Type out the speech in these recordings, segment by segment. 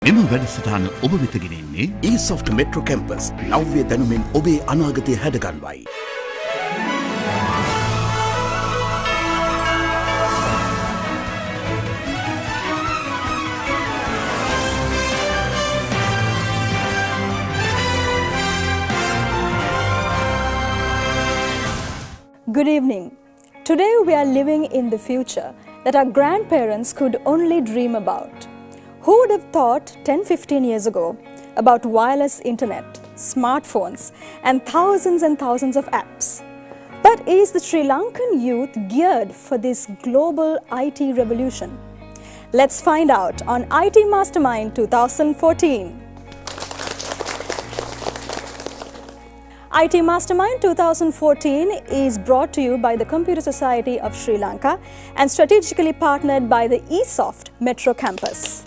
මෙම වැඩසටහන ඔබ වෙත ගෙනෙන්නේ eSoft Metro Campus නව්‍ය දැනුමෙන් ඔබේ අනාගතය හැඩගන්වයි. Good evening. Today we are living in the future that our grandparents could only dream about. Who would have thought 10-15 years ago about wireless internet, smartphones and thousands of apps? But is the Sri Lankan youth geared for this global IT revolution? Let's find out on IT Mastermind 2014. IT Mastermind 2014 is brought to you by the Computer Society of Sri Lanka and strategically partnered by the eSoft Metro Campus.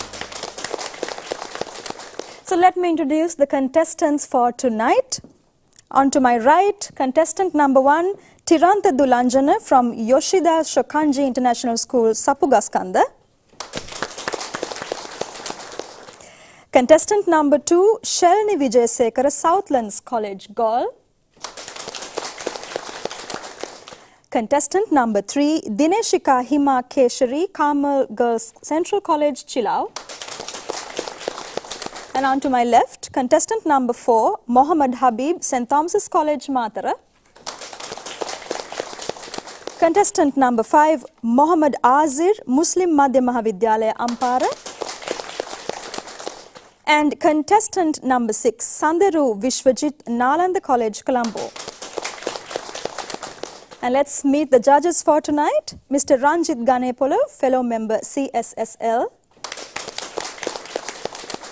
So let me introduce the contestants for tonight. On to my right, contestant number 1, Tirantha Dulanjana from Yoshida Shokanji International School, Sapugaskanda. Contestant number 2, Shalini Vijayasekara, Southlands College, Gaul. Contestant number 3, Dineshika Hima Keshari, Carmel Girls Central College, Chilao. And on to my left, contestant number 4, Mohammad Habib, St. Thomas's College, Matara. Contestant number 5, Mohammad Azir, Muslim Madhya Mahavidyalaya, Ampara. And contestant number 6, Sanderu Vishwajit, Nalanda College, Colombo. And let's meet the judges for tonight. Mr. Ranjit Ganepolo, fellow member CSSL.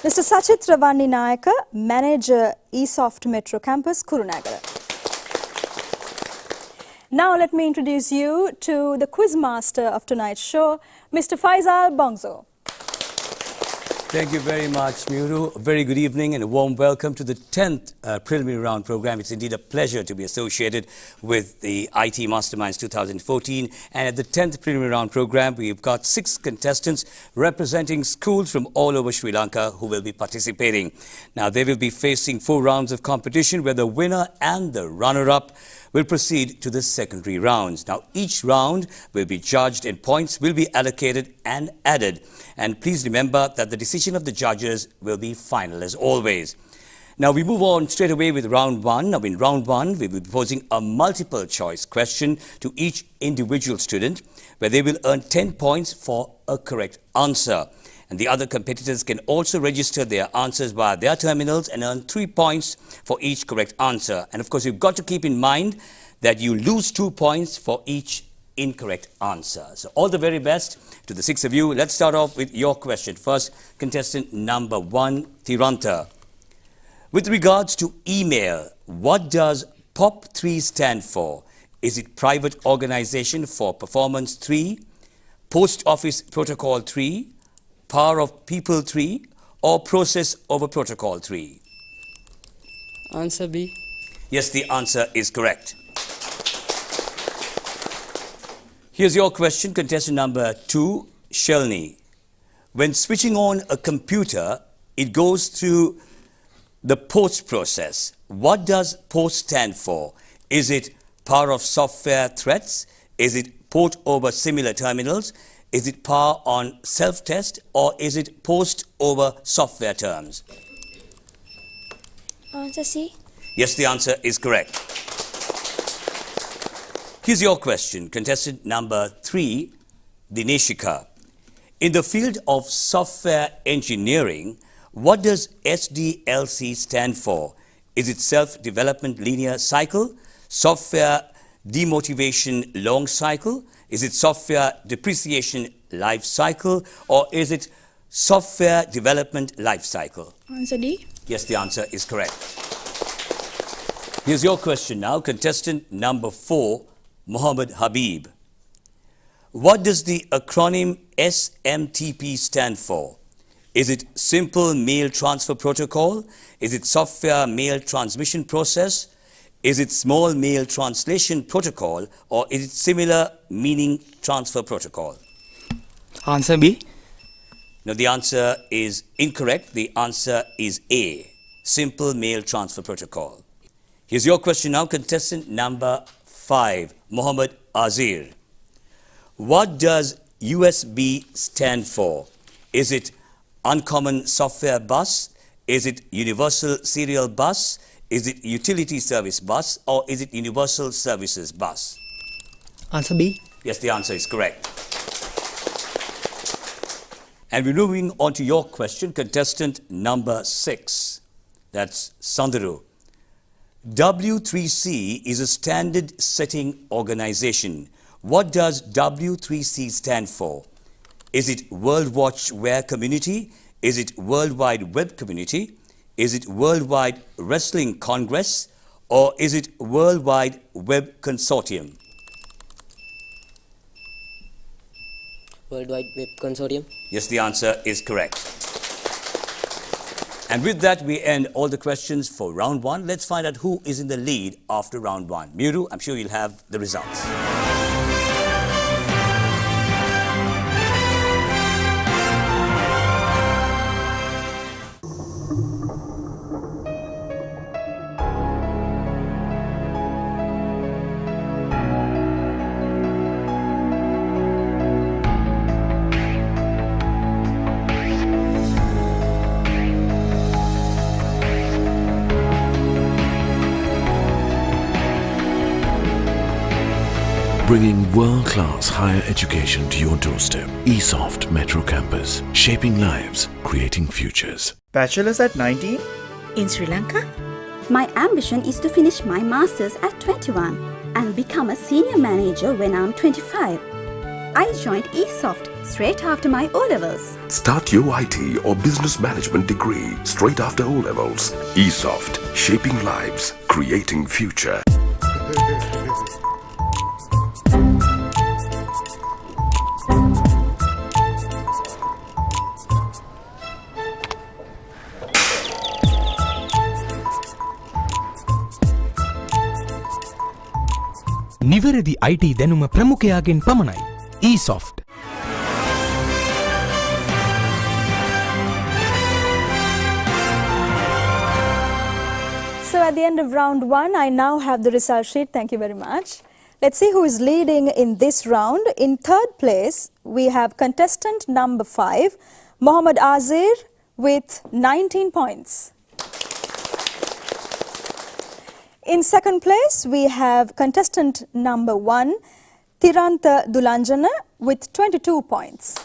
Mr. Sachit Ravani Nayaka, manager eSoft Metro Campus, Kurunagara. Now let me introduce you to the quiz master of tonight's show, Mr. Faisal Bongzo. Thank you very much, Muru. A very good evening and a warm welcome to the 10th preliminary round program. It's indeed a pleasure to be associated with the IT Masterminds 2014. And at the 10th preliminary round program, we've got 6 contestants representing schools from all over Sri Lanka who will be participating. Now, they will be facing 4 rounds of competition where the winner and the runner-up will proceed to the secondary rounds. Now, each round will be judged and points will be allocated and added. And please remember that the decision of the judges will be final as always. Now, we move on straight away with round 1. Now, in round 1, we will be posing a multiple choice question to each individual student where they will earn 10 points for a correct answer. And the other competitors can also register their answers via their terminals and earn 3 points for each correct answer. And of course, you've got to keep in mind that you lose 2 points for each incorrect answer. So all the very best to the 6 of you. Let's start off with your question. First, contestant number 1, Tirantha. With regards to email, what does POP3 stand for? Is it Private Organization for Performance 3, Post Office Protocol 3, Power of People 3, or Process over Protocol 3? Answer B. Yes, the answer is correct. Here's your question, contestant number 2, Shalini. When switching on a computer, it goes through the post process. What does post stand for? Is it power of software threats? Is it port over similar terminals? Is it power on self-test, or is it post over software terms? Answer C. Yes, the answer is correct. Here's your question, contestant number 3, Dineshika. In the field of software engineering, what does SDLC stand for? Is it self-development linear cycle, software demotivation long cycle? Is it software depreciation life cycle, or is it software development life cycle? Answer D. Yes, the answer is correct. Here's your question now, contestant number 4, Mohammad Habib. What does the acronym SMTP stand for? Is it Simple Mail Transfer Protocol? Is it Software Mail Transmission Process? Is it Small Mail Translation Protocol, or is it Similar Meaning Transfer Protocol? Answer B. Now, the answer is incorrect. The answer is A, Simple Mail Transfer Protocol. Here's your question now, contestant number 5, Mohammed Azir. What does USB stand for? Is it Uncommon Software Bus? Is it Universal Serial Bus? Is it Utility Service Bus? Or is it Universal Services Bus? Answer B. Yes, the answer is correct. And we're moving on to your question, contestant number 6. That's Sandharu. W3C is a standard setting organization. What does W3C stand for? Is it World Watch Wear Community? Is it World Wide Web Community? Is it World Wide Wrestling Congress? Or is it World Wide Web Consortium? World Wide Web Consortium. Yes, the answer is correct. And with that, we end all the questions for round 1. Let's find out who is in the lead after round 1. Muru, I'm sure you'll have the results. Bringing world-class higher education to your doorstep. eSoft Metro Campus. Shaping lives, creating futures. Bachelor's at 19? In Sri Lanka? My ambition is to finish my master's at 21 and become a senior manager when I'm 25. I joined eSoft straight after my O-levels. Start your IT or business management degree straight after O-levels. eSoft, shaping lives, creating future. නිවැරදි IT දැනුම ප්‍රමුඛයාගෙන් පමණයි. eSoft. So at the end of round 1, I now have the result sheet. Thank you very much. Let's see who is leading in this round. In third place, we have contestant number 5, Mohammed Azir, with 19 points. In second place, we have contestant number 1, Tirantha Dulanjana, with 22 points.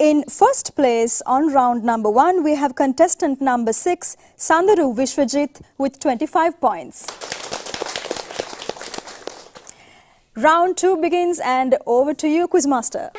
In first place on round number 1, we have contestant number 6, Sandharu Vishwajit, with 25 points. Round 2 begins, and over to you, Quizmaster.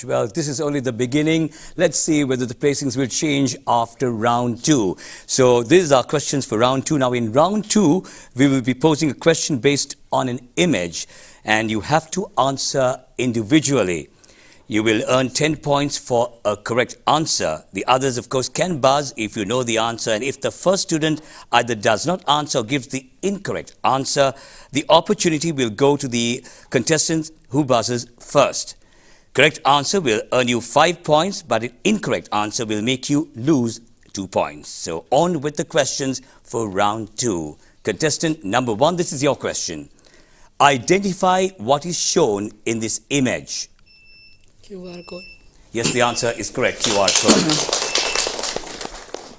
Well, this is only the beginning. Let's see whether the placings will change after round 2. So these are questions for round 2. Now in round 2, we will be posing a question based on an image, and you have to answer individually. You will earn 10 points for a correct answer. The others, of course, can buzz if you know the answer. And if the first student either does not answer or gives the incorrect answer, the opportunity will go to the contestant who buzzes first. Correct answer will earn you 5 points, but an incorrect answer will make you lose 2 points. So on with the questions for round 2. Contestant number 1, this is your question. Identify what is shown in this image. QR code. Yes, the answer is correct, QR code.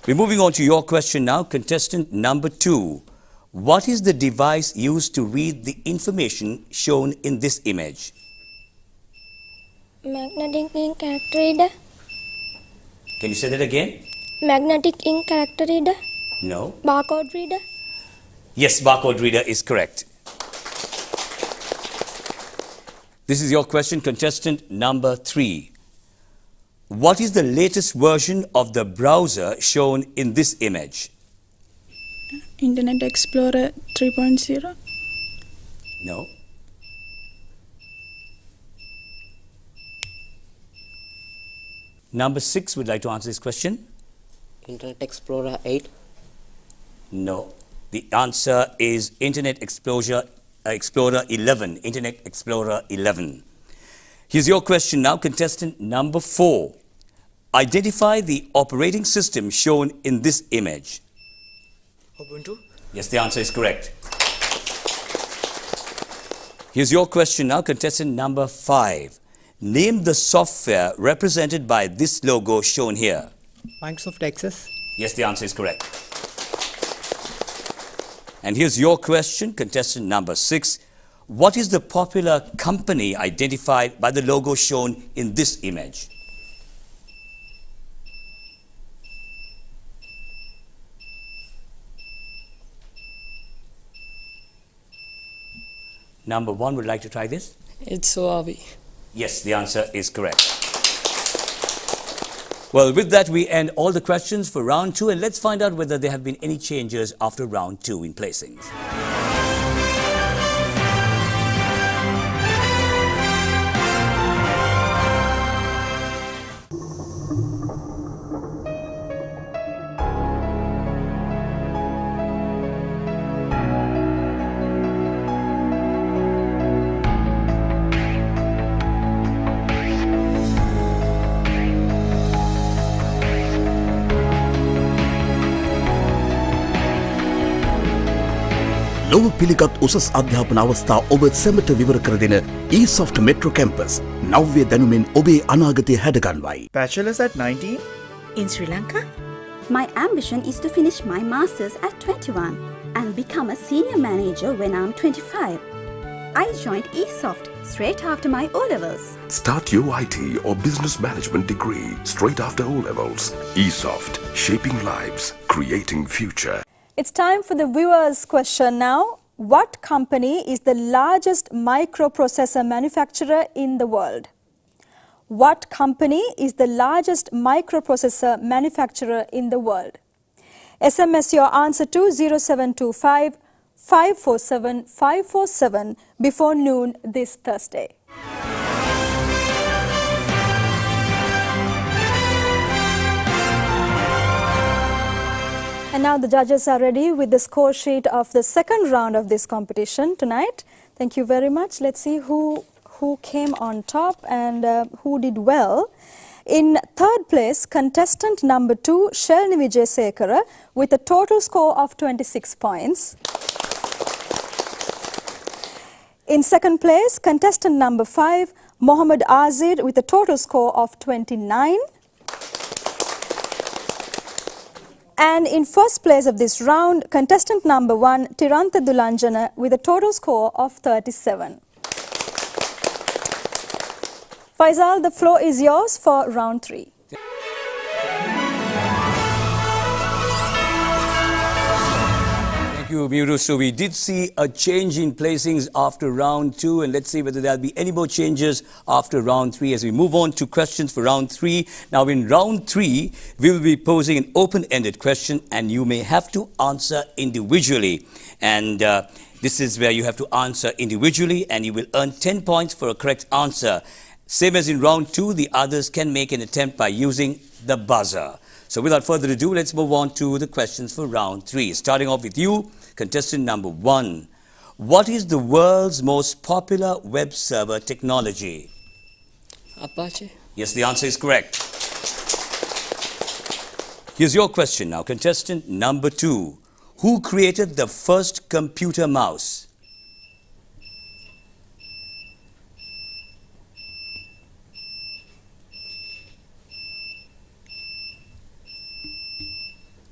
We're moving on to your question now. Contestant number 2. What is the device used to read the information shown in this image? Magnetic ink character reader. Can you say that again? Magnetic ink character reader. No. Barcode reader. Yes, barcode reader is correct. This is your question, contestant number 3. What is the latest version of the browser shown in this image? Internet Explorer 3.0. No. Number 6 would like to answer this question. Internet Explorer 8. No. The answer is Internet Explorer 11. Internet Explorer 11. Here's your question now, contestant number 4. Identify the operating system shown in this image. Ubuntu. Yes, the answer is correct. Here's your question now, contestant number 5. Name the software represented by this logo shown here. Microsoft Access. Yes, the answer is correct. And here's your question, contestant number 6. What is the popular company identified by the logo shown in this image? Number 1 would like to try this? It's Huawei. Yes, the answer is correct. Well, with that, we end all the questions for round 2, and let's find out whether there have been any changes after round 2 in placings. ලොව පිළිගත් උසස් අධ්‍යාපන අවස්ථා ඔබ සැමට විවර කර දෙන eSoft Metro Campus නව්‍ය දැනුමෙන් ඔබේ අනාගතය හැඩගන්වයි. Bachelor's at 19? In Sri Lanka, my ambition is to finish my master's at 21 and become a senior manager when I'm 25. I joined eSoft straight after my O-levels. Start your IT or business management degree straight after O-levels. eSoft, shaping lives, creating future. It's time for the viewers' question now. What company is the largest microprocessor manufacturer in the world? What company is the largest microprocessor manufacturer in the world? SMS your answer to 0725 547 547 before noon this Thursday. And now the judges are ready with the score sheet of the second round of this competition tonight. Thank you very much. Let's see who came on top and who did well. In third place, contestant number 2, Shelni Vijayasekara, with a total score of 26 points. In second place, contestant number 5, Mohammad Azid, with a total score of 29. And in first place of this round, contestant number 1, Tirantha Dulanjana, with a total score of 37. Faisal, the floor is yours for round 3. Thank you, Miru. So we did see a change in placings after round 2, and let's see whether there'll be any more changes after round 3 as we move on to questions for round 3. Now in round 3, we will be posing an open-ended question, and you may have to answer individually. And this is where you have to answer individually, and you will earn 10 points for a correct answer. Same as in round 2, the others can make an attempt by using the buzzer. So without further ado, let's move on to the questions for round 3. Starting off with you, contestant number 1. What is the world's most popular web server technology? Apache. Yes, the answer is correct. Here's your question now, contestant number 2. Who created the first computer mouse?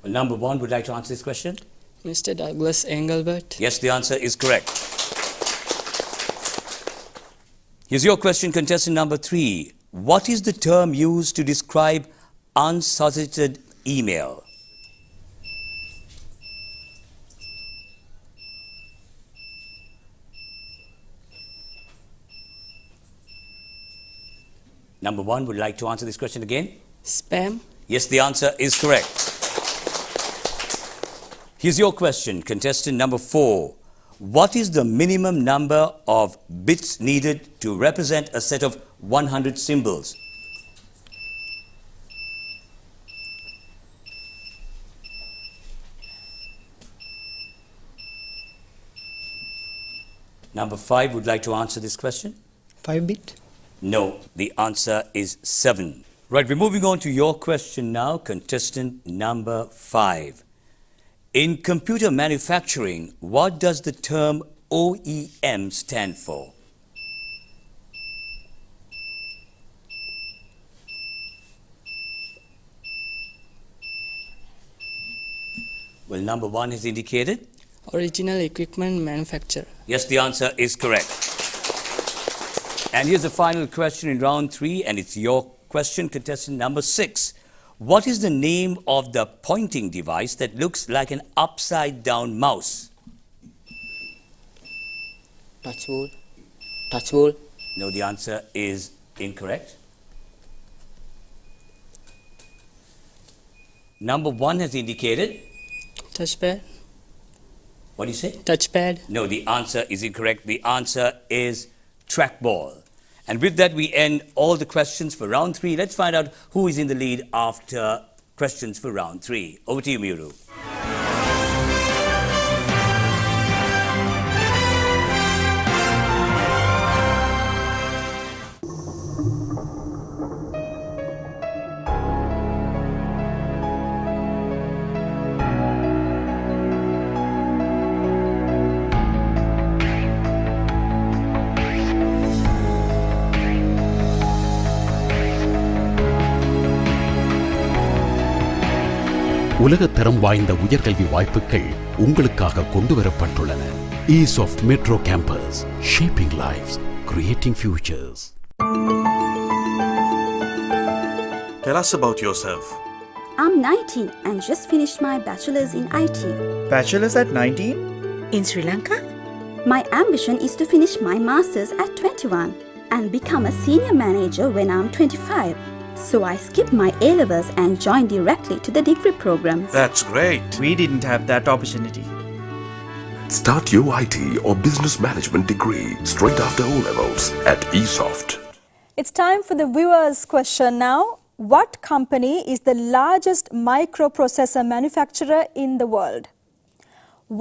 Number 1 would like to answer this question? Mr. Douglas Engelbart. Yes, the answer is correct. Here's your question, contestant number 3. What is the term used to describe unsolicited email? Number 1 would like to answer this question again? Spam. Yes, the answer is correct. Here's your question, contestant number 4. What is the minimum number of bits needed to represent a set of 100 symbols? Number 5 would like to answer this question? 5-bit. No, the answer is 7. Right, we're moving on to your question now, contestant number 5. In computer manufacturing, what does the term OEM stand for? Well, number 1 is indicated. Original equipment manufacturer. Yes, the answer is correct. And here's the final question in round 3, and it's your question, contestant number 6. What is the name of the pointing device that looks like an upside-down mouse? Touchwood. Touchwood. No, the answer is incorrect. Number 1 has indicated. Touchpad. What do you say? Touchpad. No, the answer is incorrect. The answer is trackball. And with that, we end all the questions for round 3. Let's find out who is in the lead after questions for round 3. Over to you, Muru. உலகத்தரம் வாய்ந்த உயர்கல்வி வாய்ப்புகள் உங்களுக்காக கொண்டு வரப்பட்டுள்ளன. E-Soft Metro Campus, shaping lives, creating futures. Tell us about yourself. I'm 19 and just finished my bachelor's in IT. Bachelor's at 19? In Sri Lanka? My ambition is to finish my master's at 21 and become a senior manager when I'm 25. So I skipped my A-levels and joined directly to the degree programs. That's great. We didn't have that opportunity. Start your IT or business management degree straight after O-levels at E-Soft. It's time for the viewer's question now. What company is the largest microprocessor manufacturer in the world?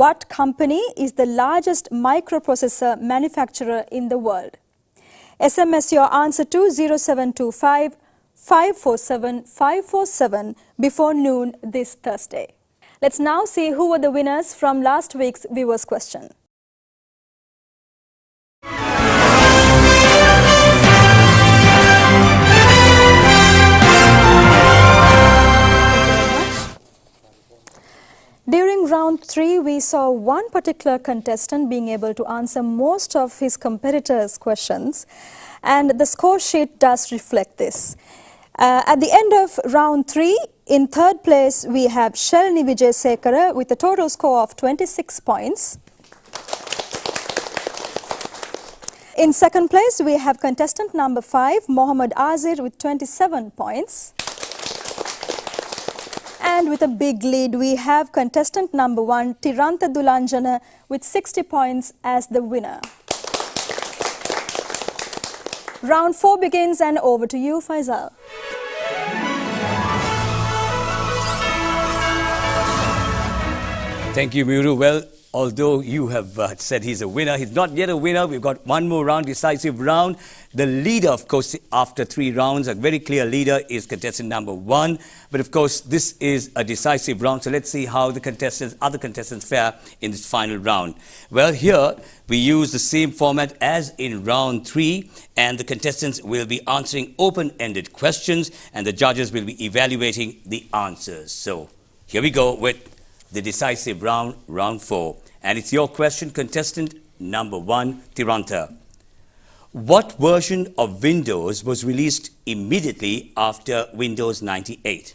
What company is the largest microprocessor manufacturer in the world? SMS your answer to 0725 547 547 before noon this Thursday. Let's now see who were the winners from last week's viewer's question. During round 3, we saw one particular contestant being able to answer most of his competitors' questions, and the score sheet does reflect this. At the end of round 3, in third place, we have Shalini Vijaysekara with a total score of 26 points. In second place, we have contestant number 5, Mohammad Azir with 27 points. And with a big lead, we have contestant number 1, Tirantha Dulanjana with 60 points as the winner. Round 4 begins, and over to you, Faisal. Thank you, Muru. Well, although you have said he's a winner, he's not yet a winner. We've got one more round, decisive round. The leader, of course, after 3 rounds, a very clear leader is contestant number 1. But of course, this is a decisive round. So let's see how the other contestants fare in this final round. Well, here we use the same format as in round 3, and the contestants will be answering open-ended questions, and the judges will be evaluating the answers. So here we go with the decisive round, round 4. And it's your question, contestant number 1, Tirantha. What version of Windows was released immediately after Windows 98?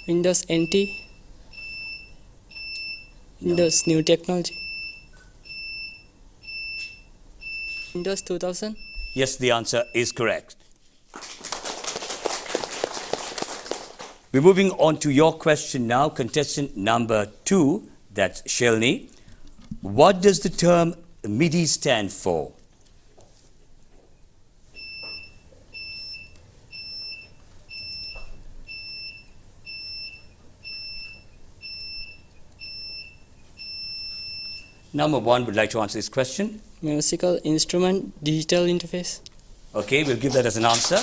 Windows NT. Windows New Technology. Windows 2000. Yes, the answer is correct. We're moving on to your question now, contestant number 2, that's Shalini. What does the term MIDI stand for? Number 1 would like to answer this question. Musical instrument digital interface. Okay, we'll give that as an answer.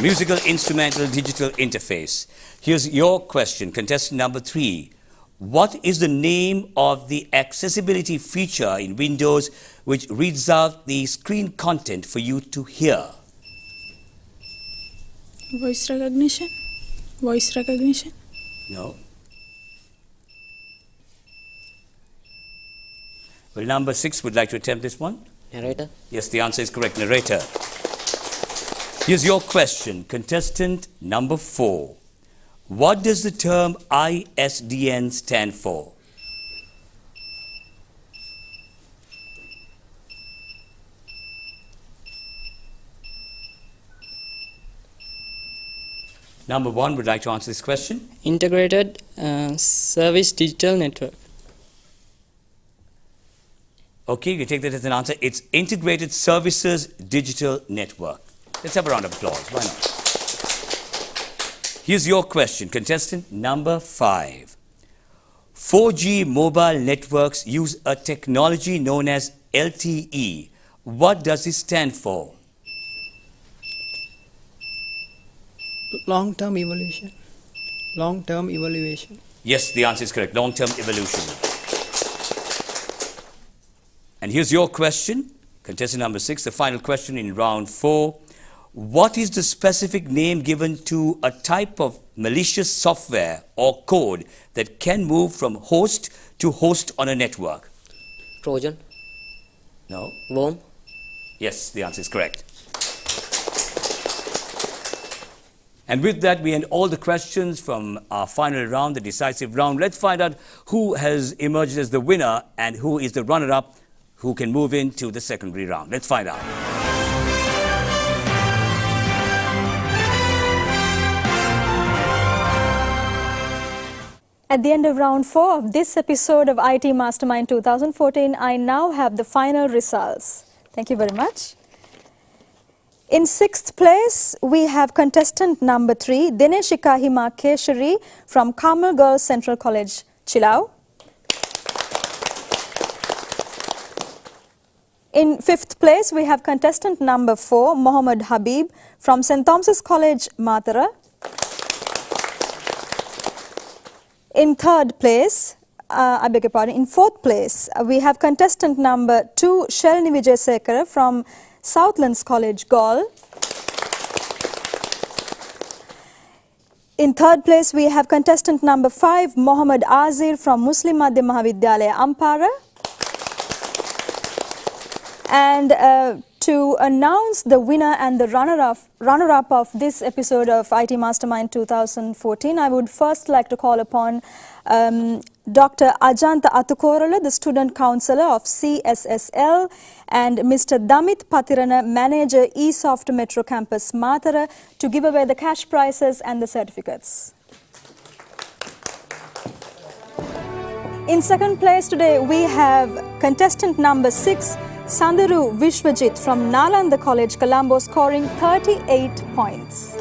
Musical instrumental digital interface. Here's your question, contestant number 3. What is the name of the accessibility feature in Windows which reads out the screen content for you to hear? Voice recognition. Voice recognition. No. Well, number 6 would like to attempt this one. Narrator. Yes, the answer is correct, narrator. Here's your question, contestant number 4. What does the term ISDN stand for? Number 1 would like to answer this question. Integrated service digital network. Okay, you can take that as an answer. It's Integrated Services Digital Network. Let's have a round of applause. Why not? Here's your question, contestant number 5. 4G mobile networks use a technology known as LTE. What does it stand for? Long-term evolution. Long-term evaluation. Yes, the answer is correct. Long-term evolution. And here's your question, contestant number 6, the final question in round 4. What is the specific name given to a type of malicious software or code that can move from host to host on a network? Trojan. No? Worm. Yes, the answer is correct. And with that, we end all the questions from our final round, the decisive round. Let's find out who has emerged as the winner and who is the runner-up who can move into the secondary round. Let's find out. At the end of round 4 of this episode of IT Mastermind 2014, I now have the final results. Thank you very much. In 6th place, we have contestant number 3, Dineshika Hima Keshari from Carmel Girls Central College, Chilau. In 5th place, we have contestant number 4, Mohammed Habib from St. Thomas's College, Matara. In 3rd place, in 4th place, we have contestant number 2, Shelni Vijayasekara from Southlands College, Gaul. In 3rd place, we have contestant number 5, Mohammed Azir from Muslim Madhya Mahavidyalaya, Ampara. And to announce the winner and the runner-up of this episode of IT Mastermind 2014, I would first like to call upon Dr. Ajanta Atukorala, the student councillor of CSSL, and Mr. Damit Patirana, manager eSoft Metro Campus, Matara, to give away the cash prizes and the certificates. In 2nd place today, we have contestant number 6, Sandaru Vishwajit from Nalanda College, Colombo, scoring 38 points.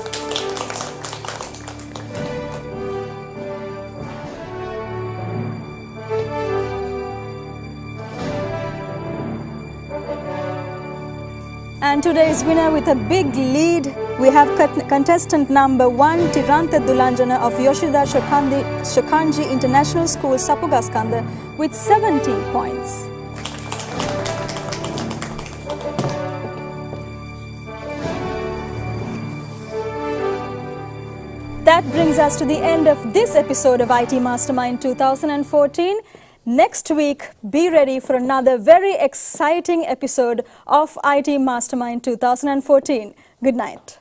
And today's winner with a big lead, we have contestant number 1, Tiranta Dulanjana of Yoshida Shokanji International School, Sapugaskanda, with 70 points. That brings us to the end of this episode of IT Mastermind 2014. Next week, be ready for another very exciting episode of IT Mastermind 2014. Good night.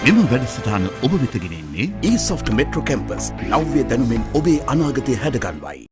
මෙම වැඩසටහන ඔබ වෙත ගෙනෙන්නේ eSoft Metro Campus නව්‍ය දැනුමෙන් ඔබේ අනාගතය හැඩගන්වයි.